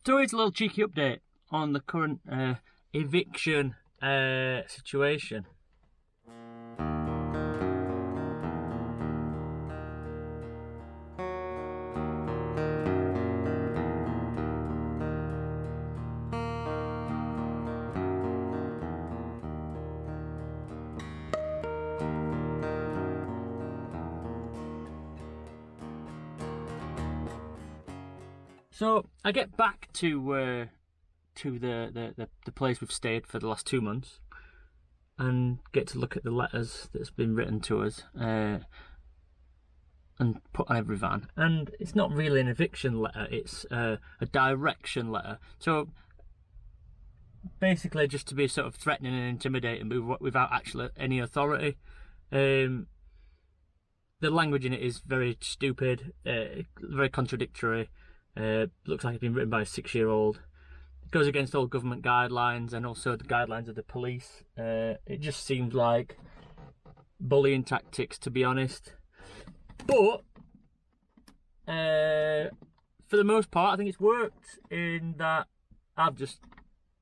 So it's a little cheeky update on the current eviction situation. So I get back to the place we've stayed for the last 2 months, and get to look at the letters that's been written to us and put on every van. And it's not really an eviction letter; it's a direction letter. So basically, just to be sort of threatening and intimidating, without actually any authority. The language in it is very stupid, very contradictory. Looks like it's been written by a 6-year-old. It goes against all government guidelines and also the guidelines of the police. It just seems like bullying tactics, to be honest. But for the most part, I think it's worked in that I've just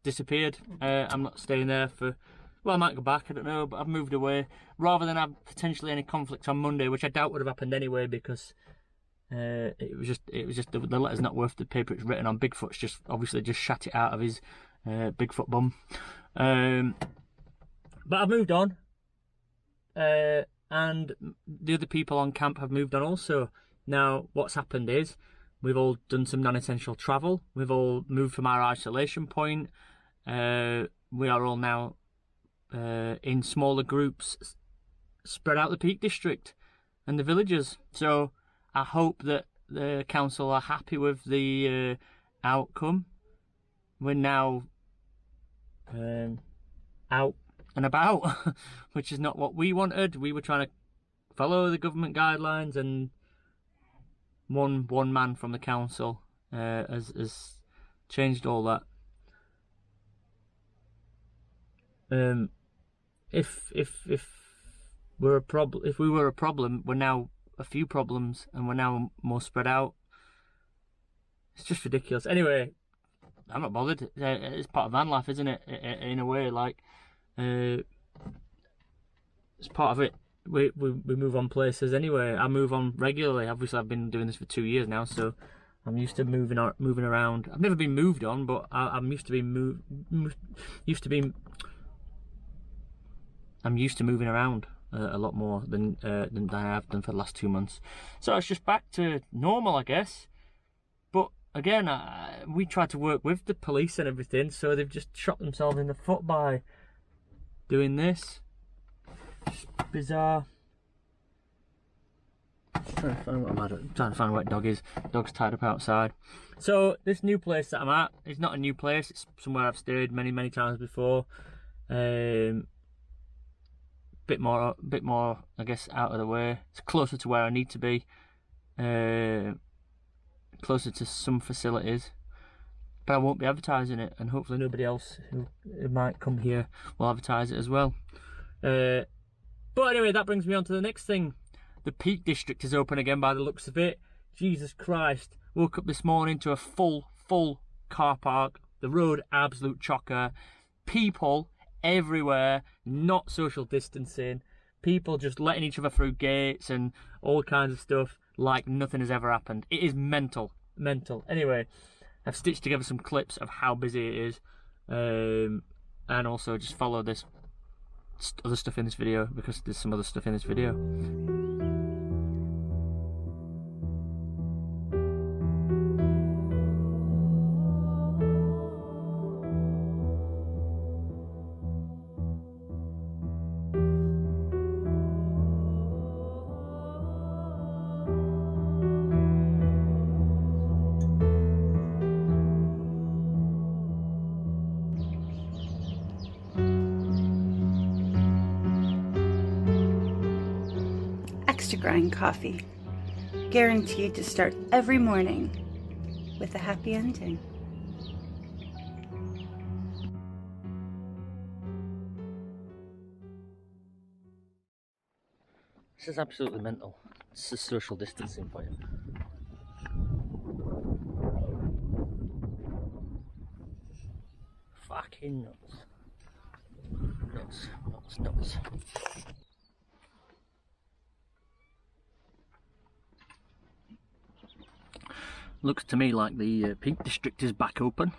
disappeared. I'm not staying there for... Well, I might go back, I don't know, but I've moved away. Rather than have potentially any conflict on Monday, which I doubt would have happened anyway, because it was just the letter's not worth the paper it's written on. Bigfoot's just obviously just shat it out of his Bigfoot bum. But I've moved on, and the other people on camp have moved on also. Now, what's happened is we've all done some non-essential travel. We've all moved from our isolation point. We are all now in smaller groups, spread out the Peak District and the villages. So I hope that the council are happy with the outcome. We're now out and about, which is not what we wanted. We were trying to follow the government guidelines, and one man from the council has changed all that. If we were a problem, we're now a few problems, and we're now more spread out. It's just ridiculous. Anyway, I'm not bothered. It's part of van life, isn't it? In a way, like it's part of it. We move on places anyway. I move on regularly. Obviously, I've been doing this for 2 years now, so I'm used to moving around. I've never been moved on, but I'm used to being I'm used to moving around a lot more than I have done for the last 2 months. So it's just back to normal, I guess. But again, we tried to work with the police and everything, so they've just shot themselves in the foot by doing this. Just bizarre. Just trying to find what I'm trying to find where the dog is. The dog's tied up outside. So this new place that I'm at is not a new place. It's somewhere I've stayed many times before. Bit more, I guess, out of the way. It's closer to where I need to be. Closer to some facilities. But I won't be advertising it, and hopefully nobody else who might come here will advertise it as well. But anyway, that brings me on to the next thing. The Peak District is open again by the looks of it. Jesus Christ. Woke up this morning to a full car park. The road, absolute chocker. People everywhere, not social distancing, people just letting each other through gates and all kinds of stuff like nothing has ever happened. It is mental. Anyway, I've stitched together some clips of how busy it is, and also just follow this other stuff in this video, because there's some other stuff in this video. Extra grind coffee, guaranteed to start every morning with a happy ending. This is absolutely mental. It's a social distancing point. Fucking nuts. Nuts. Looks to me like the Peak District is back open.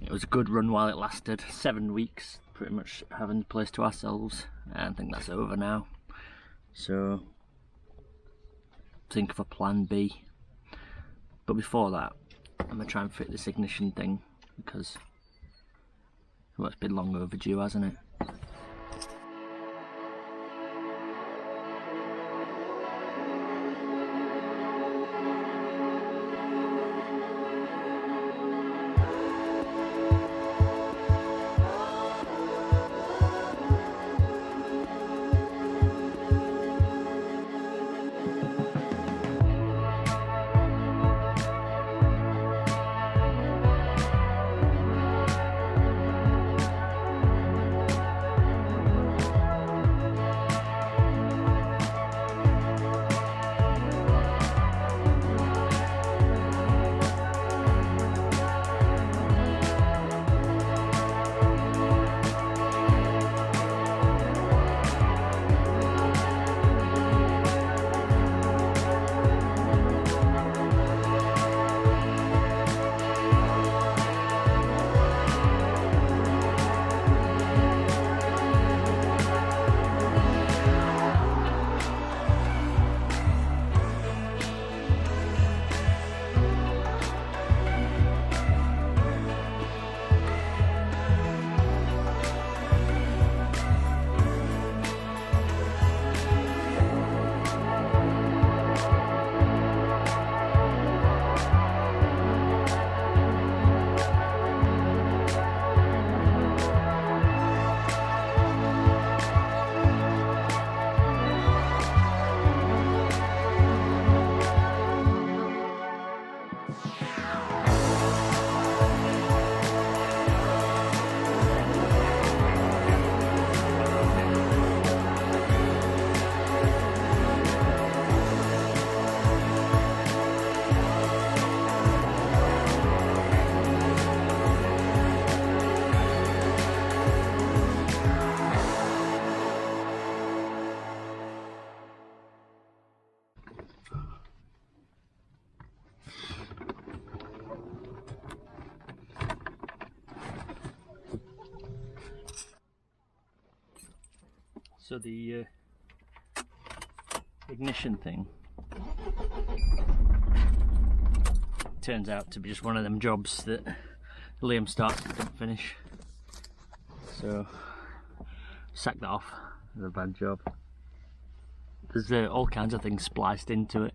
It was a good run while it lasted, 7 weeks, pretty much having the place to ourselves. I think that's over now. So, think of a plan B. But before that, I'm going to try and fit this ignition thing because, well, it's been long overdue, hasn't it? So the ignition thing turns out to be just one of them jobs that Liam started and didn't finish. So sack that off. It's a bad job. There's all kinds of things spliced into it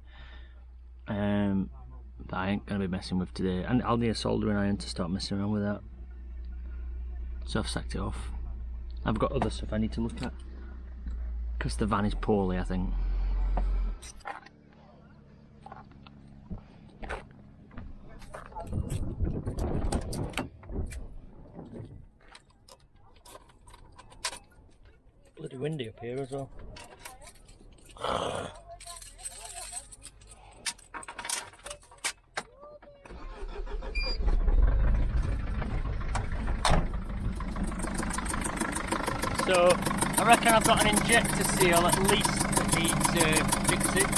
that I ain't going to be messing with today. And I'll need a soldering iron to start messing around with that. So I've sacked it off. I've got other stuff I need to look at. Because the van is poorly, I think. Bloody windy up here as well. So I reckon I've got an injector seal at least that needs fixing.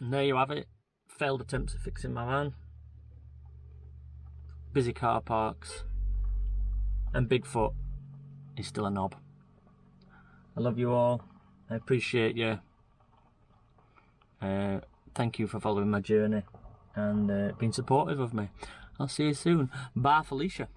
And there you have it. Failed attempts at fixing my van. Busy car parks. And Bigfoot is still a knob. I love you all. I appreciate you. Thank you for following my journey and being supportive of me. I'll see you soon. Bye, Felicia.